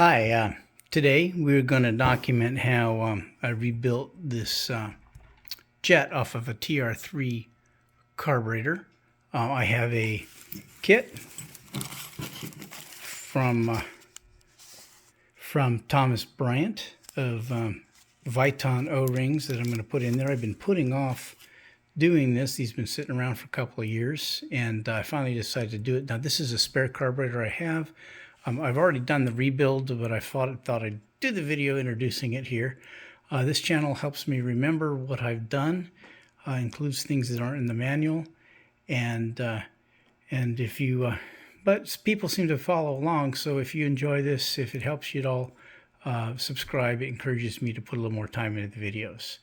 Hi, today we're going to document how I rebuilt this jet off of a TR3 carburetor. I have a kit from Thomas Bryant of Viton O-rings that I'm going to put in there. I've been putting off doing this. These have been sitting around for a couple of years, and I finally decided to do it. Now, this is a spare carburetor I have. I've already done the rebuild, but I thought I'd do the video introducing it here. This channel helps me remember what I've done, includes things that aren't in the manual, and if you, but people seem to follow along. So if you enjoy this, if it helps you at all, subscribe. It encourages me to put a little more time into the videos.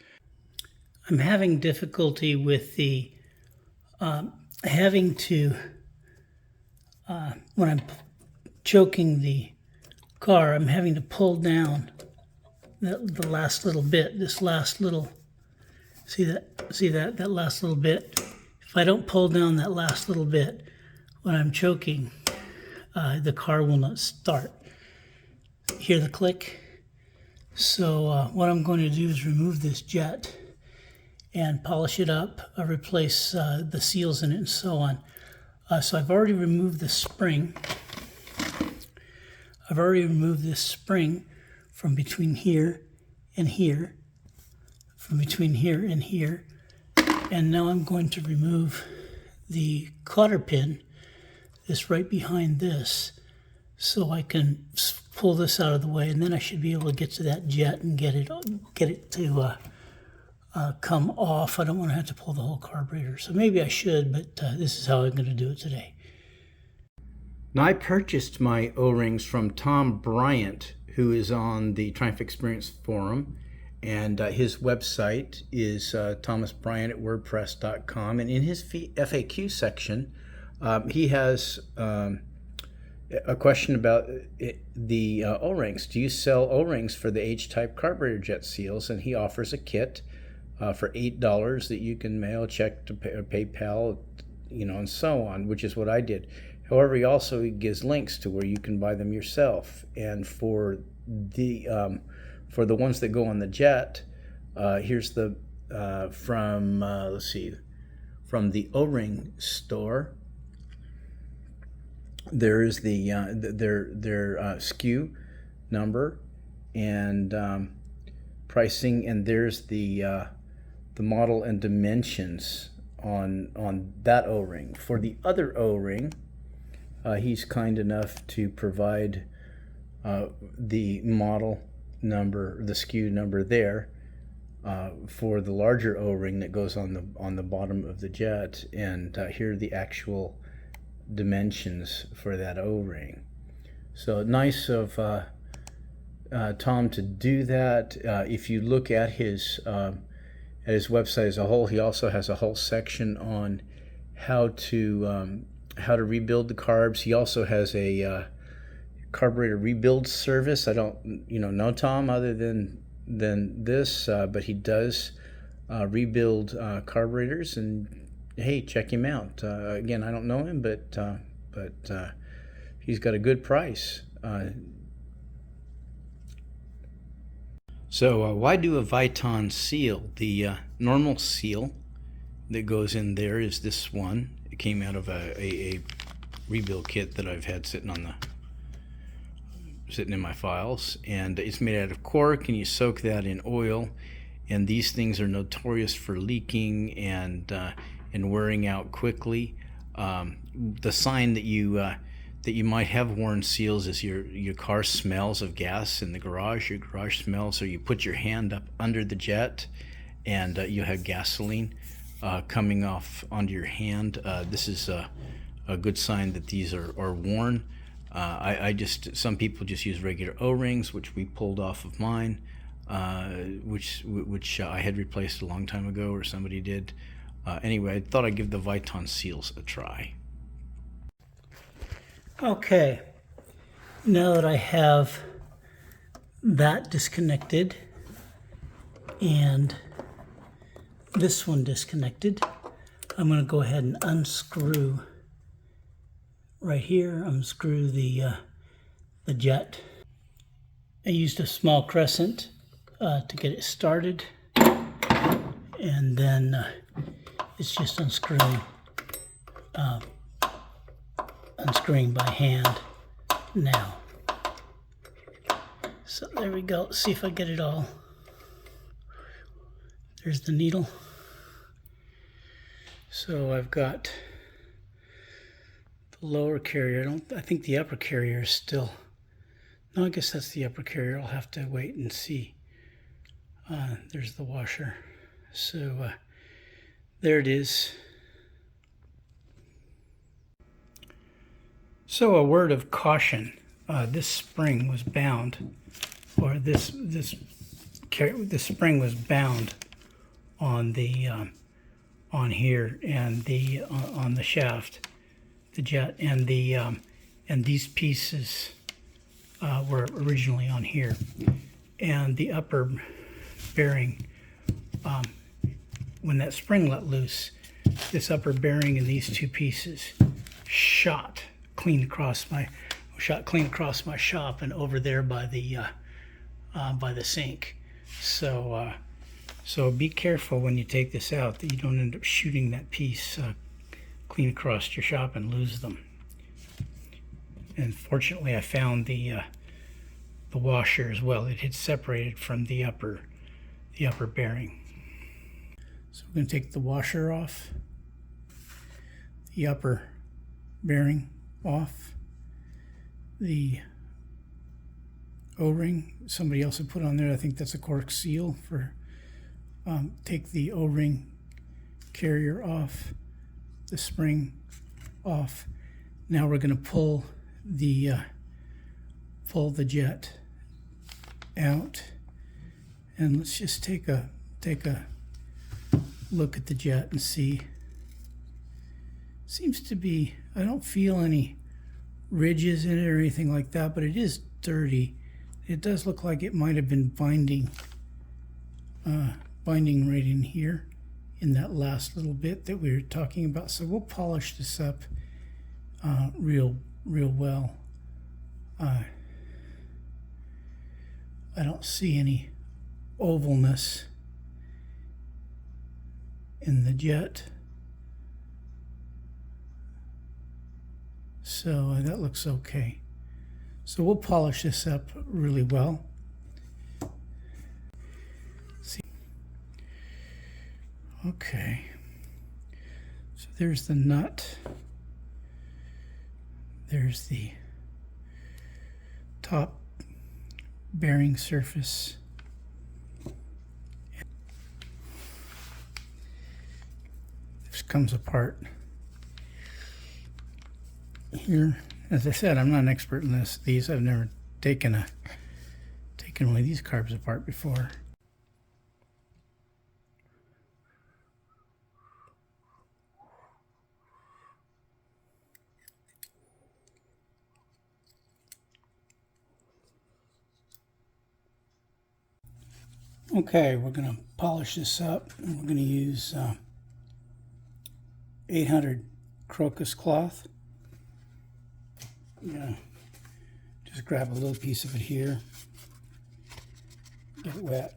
I'm having difficulty with the having to when I'm choking the car, I'm having to pull down the last little bit, this last little, see that last little bit. If I don't pull down that last little bit when I'm choking, the car will not start. Hear the click? So what I'm going to do is remove this jet and polish it up, replace the seals in it and so on. So I've already removed the spring. I've already removed this spring from between here and here, from between here and here. And now I'm going to remove the cotter pin, this right behind this, so I can pull this out of the way, and then I should be able to get to that jet and get it to come off. I don't want to have to pull the whole carburetor, so maybe I should, but this is how I'm going to do it today. Now, I purchased my O-rings from Tom Bryant, who is on the Triumph Experience forum, and his website is thomasbryant@wordpress.com, and in his FAQ section, he has a question about the O-rings. Do you sell O-rings for the H-type carburetor jet seals? And he offers a kit for $8 that you can mail, check to PayPal, and so on, which is what I did. However, he also gives links to where you can buy them yourself. And for the ones that go on the jet, here's the from the O-ring store. There is the their SKU number and pricing, and there's the model and dimensions on that O-ring. For the other O-ring, he's kind enough to provide the model number, the SKU number there for the larger O-ring that goes on the bottom of the jet, and here are the actual dimensions for that O-ring. So nice of Tom to do that. If you look at his website as a whole, he also has a whole section on how to rebuild the carbs. He also has a carburetor rebuild service. I don't know Tom other than this, but he does rebuild carburetors, and hey, check him out. Again, I don't know him, but he's got a good price. So why do a Viton seal? The normal seal that goes in there is this one. It came out of a rebuild kit that I've had sitting in my files, and it's made out of cork, and you soak that in oil. And these things are notorious for leaking and wearing out quickly. The sign that you might have worn seals is your car smells of gas in the garage. Your garage smells, or you put your hand up under the jet and you have gasoline coming off onto your hand. This is a good sign that these are worn. Some people just use regular O-rings, which we pulled off of mine, which I had replaced a long time ago, or somebody did. Anyway, I thought I'd give the Viton seals a try. Okay, now that I have that disconnected and this one disconnected, I'm going to go ahead and unscrew right here, unscrew the jet. I used a small crescent to get it started, and then it's just unscrewing by hand now. So there we go. See if I get it all. There's the needle. So I've got the lower carrier. I think the upper carrier is still. No, I guess that's the upper carrier. I'll have to wait and see. There's the washer. So there it is. So a word of caution. This spring was bound, or this spring was bound on the on here and the on the shaft, the jet, and the and these pieces were originally on here, and the upper bearing, when that spring let loose, this upper bearing and these two pieces shot clean across my shop and over there by the sink. So so be careful when you take this out that you don't end up shooting that piece clean across your shop and lose them. And fortunately, I found the washer as well. It had separated from the upper bearing. So we're going to take the washer off, the upper bearing off, the O-ring somebody else had put on there. I think that's a cork seal for. Take the O-ring carrier off, the spring off. Now we're going to pull the jet out, and let's just take a look at the jet and see. Seems to be, I don't feel any ridges in it or anything like that, but it is dirty. It does look like it might have been binding right in here in that last little bit that we were talking about. So we'll polish this up real well. I don't see any ovalness in the jet. So that looks okay. So we'll polish this up really well. See. Okay. So there's the nut. There's the top bearing surface. This comes apart here. As I said, I'm not an expert in these. I've never taken one of these carbs apart before. Okay, we're going to polish this up, and we're going to use 800 crocus cloth. Yeah, just grab a little piece of it here, get it wet.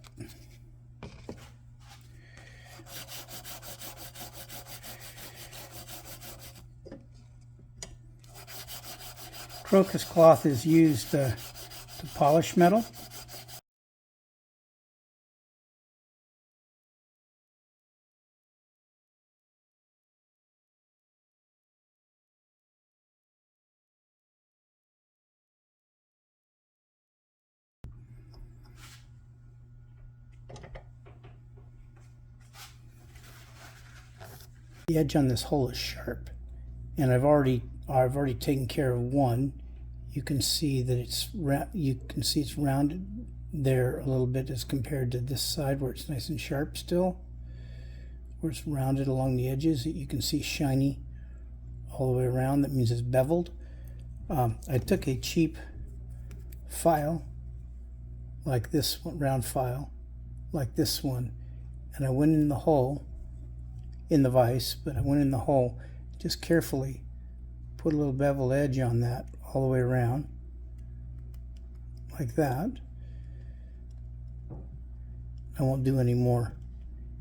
Crocus cloth is used to polish metal. The edge on this hole is sharp, and I've already taken care of one. You can see that it's rounded there a little bit as compared to this side where it's nice and sharp still, where it's rounded along the edges. You can see shiny all the way around. That means it's beveled. I took a cheap file like this one, round file like this one, and I went in the hole in the vise, but I went in the hole, just carefully put a little bevel edge on that all the way around like that, I won't do any more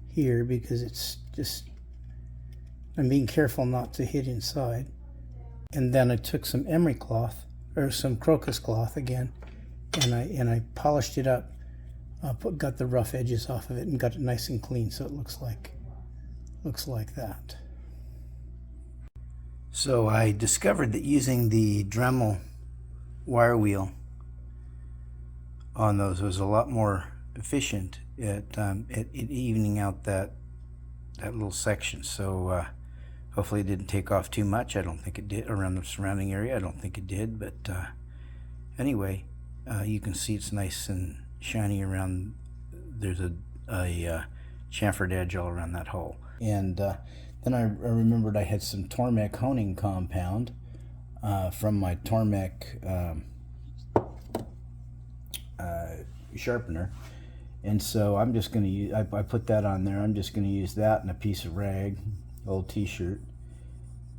here because it's just, I'm being careful not to hit inside. And then I took some emery cloth, or some crocus cloth again, and I polished it up, got the rough edges off of it and got it nice and clean, so it looks like that. So I discovered that using the Dremel wire wheel on those was a lot more efficient at evening out that little section. So hopefully it didn't take off too much. I don't think it did. Around the surrounding area, I don't think it did. But anyway, you can see it's nice and shiny around. There's a chamfered edge all around that hole. And then I remembered I had some Tormek honing compound from my Tormek sharpener, and so I'm just going to use, I put that on there. I'm just going to use that and a piece of rag, old t-shirt.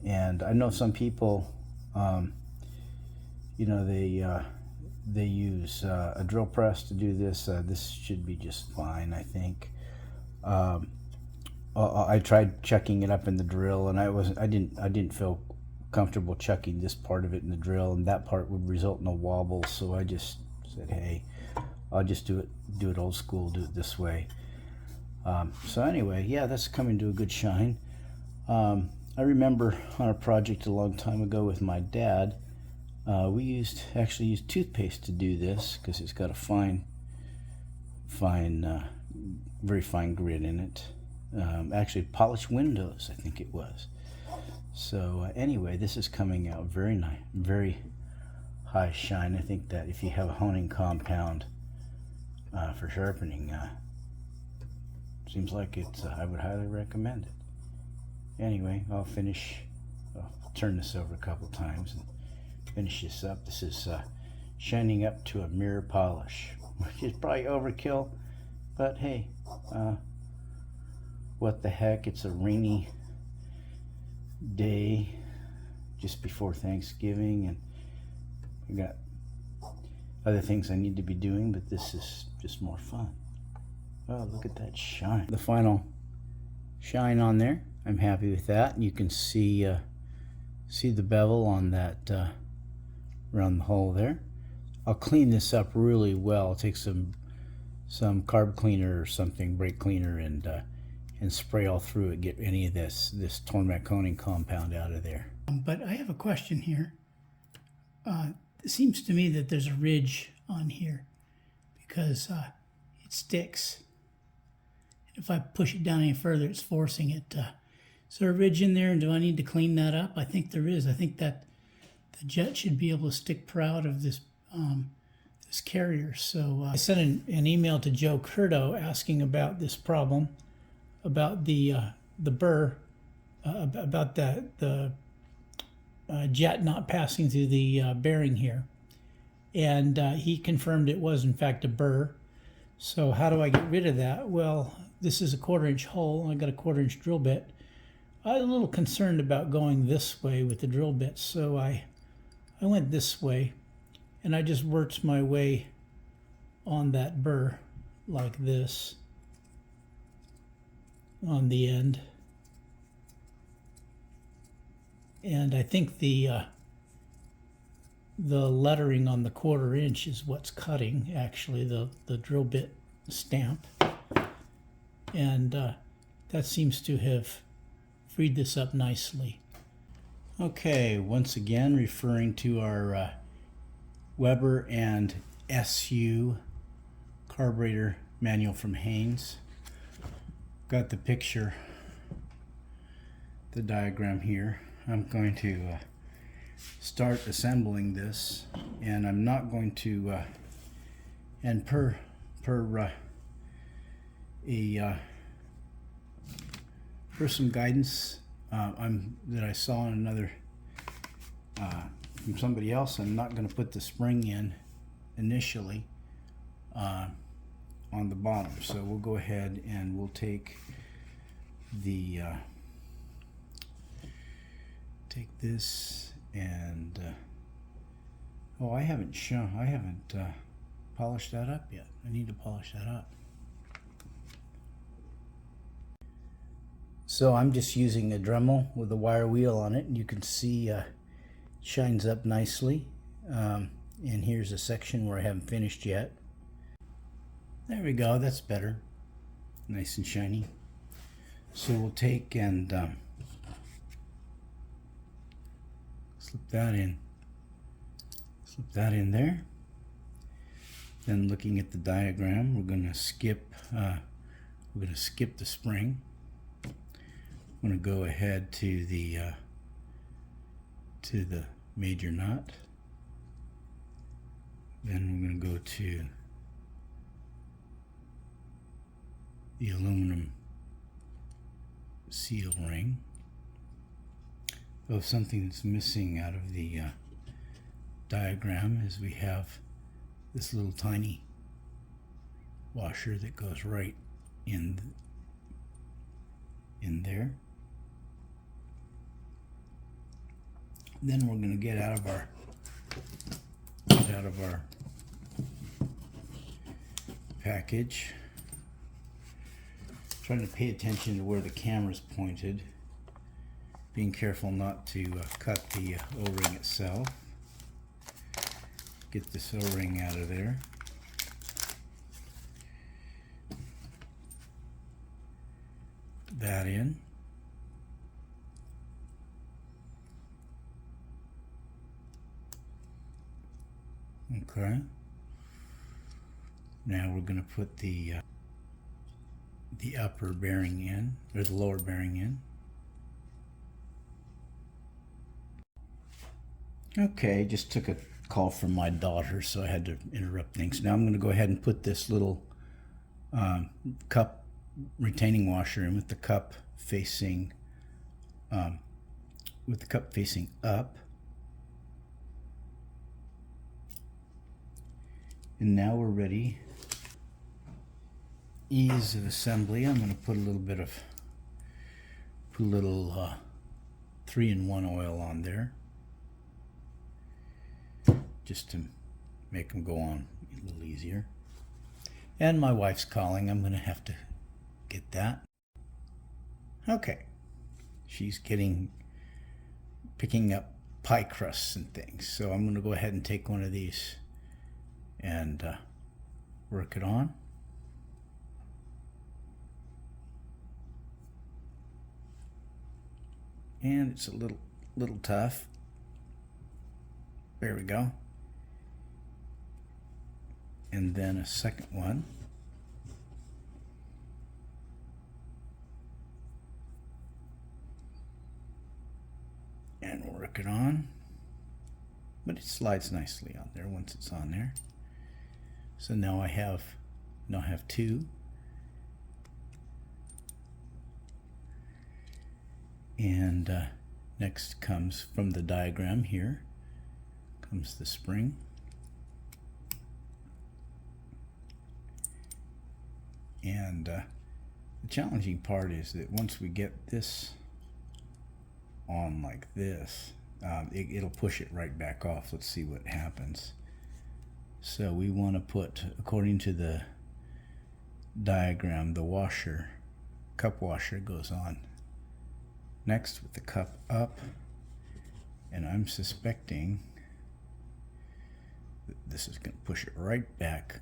And I know some people, you know, they use a drill press to do this. This should be just fine, I think. I tried chucking it up in the drill, and I didn't feel comfortable chucking this part of it in the drill, and that part would result in a wobble. So I just said, hey, I'll just do it old school, do it this way. So anyway, yeah, that's coming to a good shine. I remember on a project a long time ago with my dad, we actually used toothpaste to do this because it's got a very fine grit in it. Actually polished windows, I think it was. So anyway, this is coming out very nice, very high shine. I think that if you have a honing compound for sharpening, seems like it's, I would highly recommend it. Anyway, I'll turn this over a couple times and finish this up. This is shining up to a mirror polish, which is probably overkill, but hey, what the heck, it's a rainy day just before Thanksgiving, and I got other things I need to be doing, but this is just more fun. Oh, look at that shine. The final shine on there, I'm happy with that. And you can see the bevel on that around the hole there. I'll clean this up really well. I'll take some carb cleaner or something, brake cleaner, and spray all through it, get any of this Tormek honing compound out of there. But I have a question here. It seems to me that there's a ridge on here because it sticks. If I push it down any further, it's forcing it. Is there a ridge in there, and do I need to clean that up? I think there is. I think that the jet should be able to stick proud of this this carrier. So I sent an email to Joe Curto asking about this problem, about the burr, about the jet not passing through the bearing here, and he confirmed it was in fact a burr. So how do I get rid of that? Well, this is a 1/4-inch hole. I got a 1/4-inch drill bit. I was a little concerned about going this way with the drill bit, so I went this way, and I just worked my way on that burr like this on the end. And I think the lettering on the 1/4-inch is what's cutting, actually, the drill bit stamp. And that seems to have freed this up nicely. Okay, once again, referring to our Weber and SU carburetor manual from Haynes. Got the picture, the diagram here. I'm going to start assembling this, and I'm not going to, and per some guidance that I saw in another from somebody else, I'm not going to put the spring in initially on the bottom. So we'll go ahead and we'll take the take this and oh, I haven't polished that up yet. I need to polish that up. So I'm just using a Dremel with a wire wheel on it, and you can see it shines up nicely. And here's a section where I haven't finished yet. There we go, that's better. Nice and shiny. So we'll take and slip that in. Slip that in there. Then looking at the diagram, we're going to skip the spring. I'm going to go ahead to the major nut. Then we're going to go to the aluminum seal ring. So something that's missing out of the diagram is we have this little tiny washer that goes right in there. Then we're going to get out of our package. Trying to pay attention to where the camera's pointed. Being careful not to cut the O-ring itself. Get this O-ring out of there. Put that in. Okay. Now we're going to put the upper bearing in, or the lower bearing in. Okay, just took a call from my daughter, so I had to interrupt things. Now I'm going to go ahead and put this little cup retaining washer in with the cup facing up. And now we're ready. Ease of assembly. I'm going to put a little bit of 3-in-1 oil on there, just to make them go on a little easier. And my wife's calling. I'm going to have to get that. Okay. She's picking up pie crusts and things. So I'm going to go ahead and take one of these and work it on. And it's a little tough. There we go. And then a second one. And we'll work it on. But it slides nicely on there once it's on there. So now I have two. And next comes from the diagram here, comes the spring. And the challenging part is that once we get this on like this, it'll push it right back off. Let's see what happens. So we want to put, according to the diagram, the cup washer goes on next with the cup up, and I'm suspecting that this is going to push it right back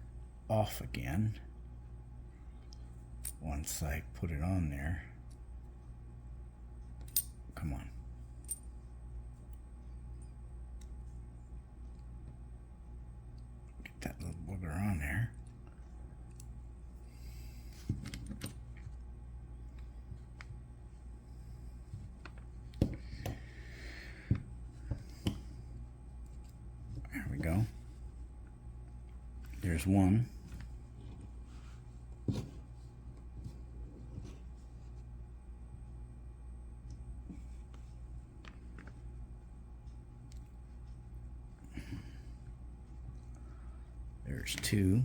off again once I put it on there. Come on. Get that little booger on there. Go. There's one. There's two.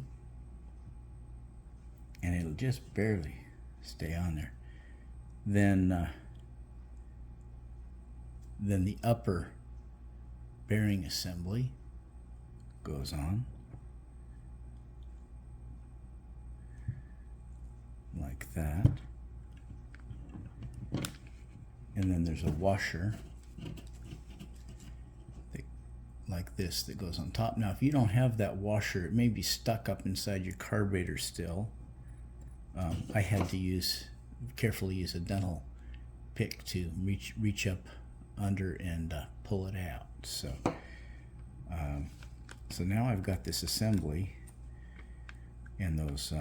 And it'll just barely stay on there. Then the upper bearing assembly goes on like that. And then there's a washer like this that goes on top. Now, if you don't have that washer, it may be stuck up inside your carburetor still. I had to carefully use a dental pick to reach up under and pull it out. So now I've got this assembly and those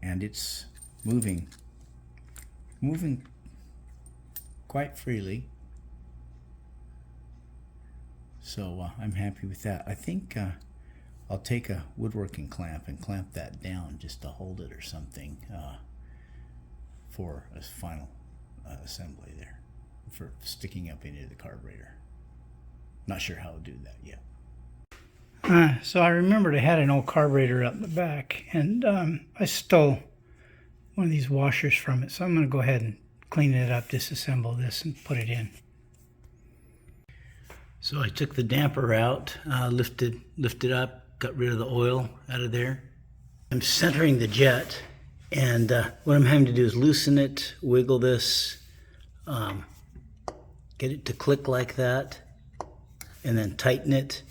and it's moving quite freely. So I'm happy with that. I think I'll take a woodworking clamp and clamp that down just to hold it or something for a final assembly there, for sticking up into the carburetor. Not sure how I'll do that yet. So I remembered I had an old carburetor up in the back, and I stole one of these washers from it. So I'm going to go ahead and clean it up, disassemble this, and put it in. So I took the damper out, lifted up, got rid of the oil out of there. I'm centering the jet, and what I'm having to do is loosen it, wiggle this, get it to click like that, and then tighten it.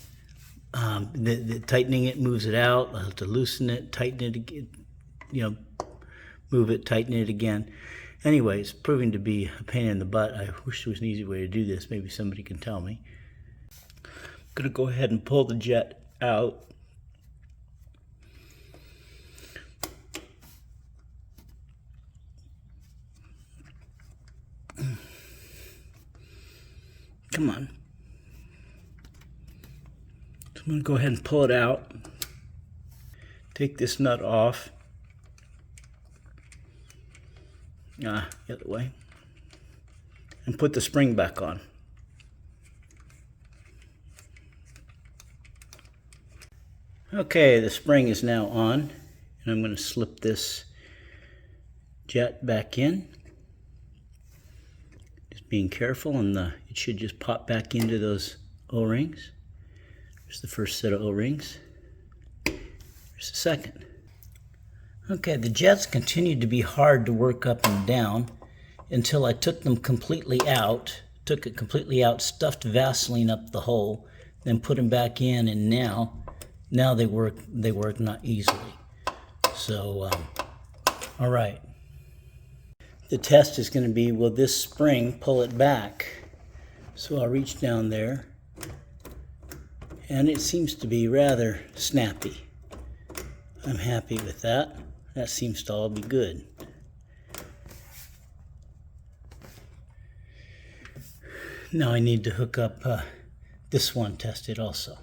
The tightening it moves it out. I'll have to loosen it, tighten it again, move it, tighten it again. Anyway, it's proving to be a pain in the butt. I wish there was an easy way to do this. Maybe somebody can tell me. I'm going to go ahead and pull the jet out. Come on. So I'm going to go ahead and pull it out. Take this nut off. The other way. And put the spring back on. Okay, the spring is now on, and I'm going to slip this jet back in. Just being careful, and it should just pop back into those O-rings. There's the first set of O-rings. There's the second. Okay, the jets continued to be hard to work up and down until I took them completely out, took it completely out, stuffed Vaseline up the hole, then put them back in, and now they work not easily. So, all right. The test is going to be, will this spring pull it back? So I'll reach down there, and it seems to be rather snappy. I'm happy with that. That seems to all be good. Now I need to hook up this one, test it also.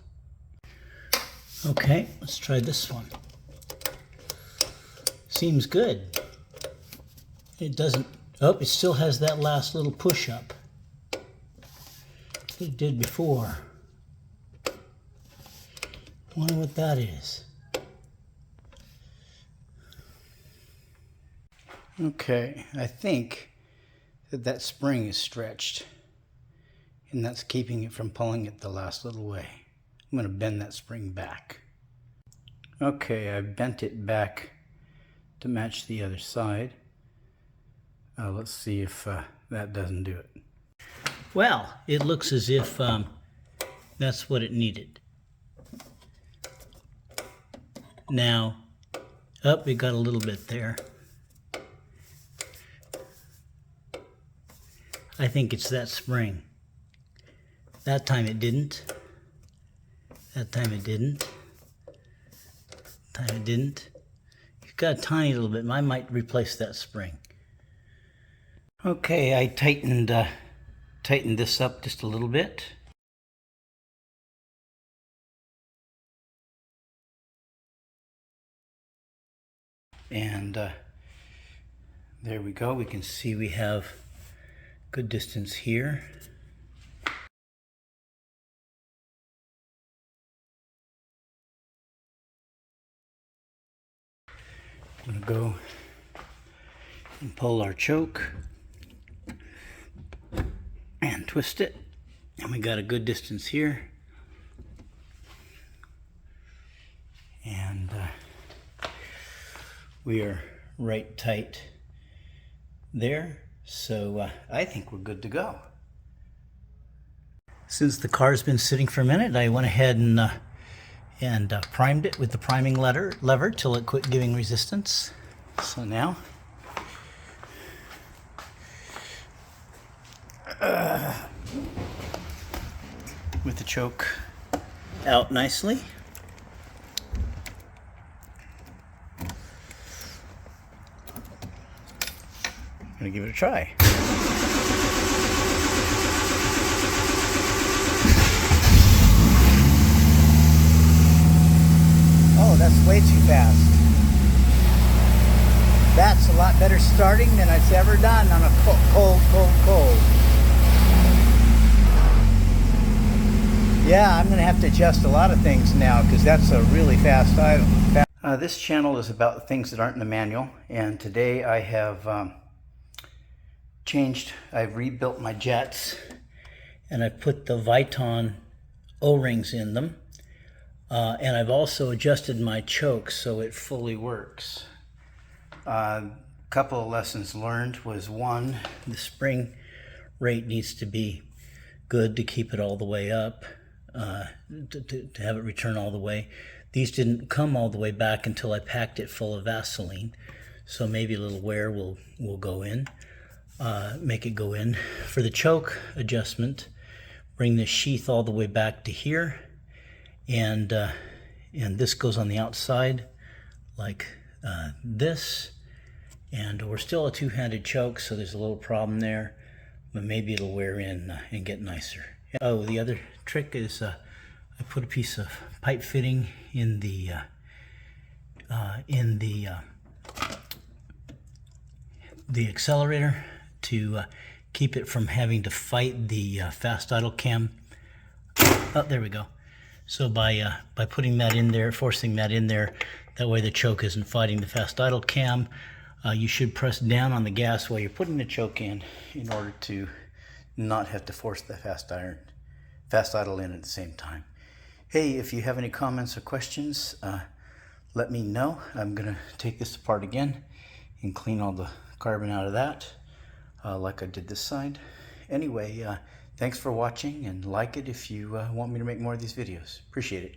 Okay, let's try this one. Seems good. It doesn't, it still has that last little push up that it did before. Wonder what that is. Okay, I think that spring is stretched, and that's keeping it from pulling it the last little way. I'm going to bend that spring back. Okay, I bent it back to match the other side. Let's see if that doesn't do it. Well, it looks as if that's what it needed. Now, we got a little bit there. I think it's that spring. That time it didn't. That time it didn't. That time it didn't. You've got a tiny little bit. I might replace that spring. Okay, I tightened this up just a little bit. And there we go. We can see we have good distance here. I'm going to go and pull our choke and twist it. And we got a good distance here. And we are right tight there. So I think we're good to go. Since the car's been sitting for a minute, I went ahead and primed it with the priming lever till it quit giving resistance. So now, with the choke out nicely, I'm gonna give it a try. Oh, that's way too fast. That's a lot better starting than I've ever done on a cold. Yeah, I'm gonna have to adjust a lot of things now because that's a really fast idle. This channel is about things that aren't in the manual, and today I have I've rebuilt my jets, and I've put the Viton O-rings in them, and I've also adjusted my choke so it fully works. A couple of lessons learned was, one, the spring rate needs to be good to keep it all the way up, to have it return all the way. These didn't come all the way back until I packed it full of Vaseline, so maybe a little wear will go in, make it go in. For the choke adjustment, bring the sheath all the way back to here, and this goes on the outside like this, and we're still a two-handed choke, so there's a little problem there, but maybe it'll wear in and get nicer. Oh, the other trick is I put a piece of pipe fitting in the accelerator to keep it from having to fight the fast idle cam. Oh, there we go. So by putting that in there, forcing that in there, that way the choke isn't fighting the fast idle cam. You should press down on the gas while you're putting the choke in order to not have to force the fast idle in at the same time. Hey, if you have any comments or questions, let me know. I'm gonna take this apart again and clean all the carbon out of that, like I did this side. Anyway, thanks for watching, and like it if you want me to make more of these videos. Appreciate it.